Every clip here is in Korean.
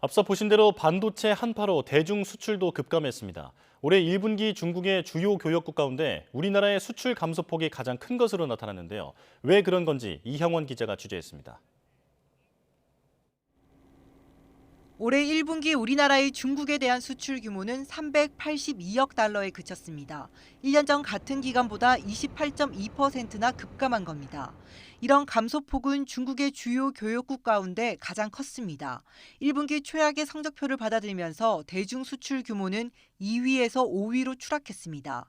앞서 보신 대로 반도체 한파로 대중 수출도 급감했습니다. 올해 1분기 중국의 주요 교역국 가운데 우리나라의 수출 감소폭이 가장 큰 것으로 나타났는데요. 왜 그런 건지 이형원 기자가 취재했습니다. 올해 1분기 우리나라의 중국에 대한 수출 규모는 382억 달러에 그쳤습니다. 1년 전 같은 기간보다 28.2%나 급감한 겁니다. 이런 감소폭은 중국의 주요 교역국 가운데 가장 컸습니다. 1분기 최악의 성적표를 받아들면서 대중 수출 규모는 2위에서 5위로 추락했습니다.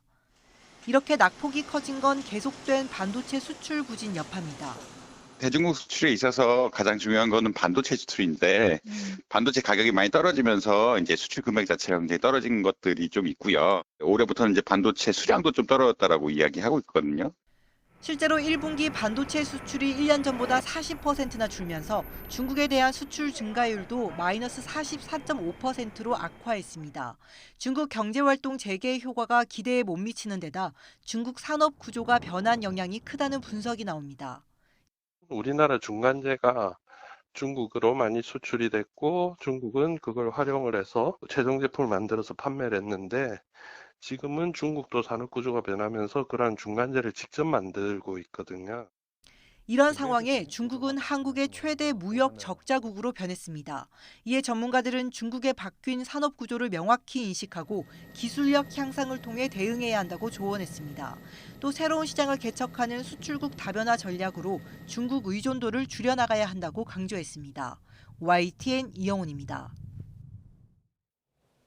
이렇게 낙폭이 커진 건 계속된 반도체 수출 부진 여파입니다. 대중국 수출에 있어서 가장 중요한 거는 반도체 수출인데 반도체 가격이 많이 떨어지면서 이제 수출 금액 자체가 굉장히 떨어진 것들이 좀 있고요. 올해부터는 이제 반도체 수량도 좀 떨어졌다라고 이야기하고 있거든요. 실제로 1분기 반도체 수출이 1년 전보다 40%나 줄면서 중국에 대한 수출 증가율도 마이너스 44.5%로 악화했습니다. 중국 경제활동 재개 효과가 기대에 못 미치는 데다 중국 산업 구조가 변한 영향이 크다는 분석이 나옵니다. 우리나라 중간재가 중국으로 많이 수출이 됐고 중국은 그걸 활용을 해서 최종 제품을 만들어서 판매를 했는데 지금은 중국도 산업 구조가 변하면서 그러한 중간재를 직접 만들고 있거든요. 이런 상황에 중국은 한국의 최대 무역 적자국으로 변했습니다. 이에 전문가들은 중국의 바뀐 산업 구조를 명확히 인식하고 기술력 향상을 통해 대응해야 한다고 조언했습니다. 또 새로운 시장을 개척하는 수출국 다변화 전략으로 중국 의존도를 줄여나가야 한다고 강조했습니다. YTN 이영훈입니다.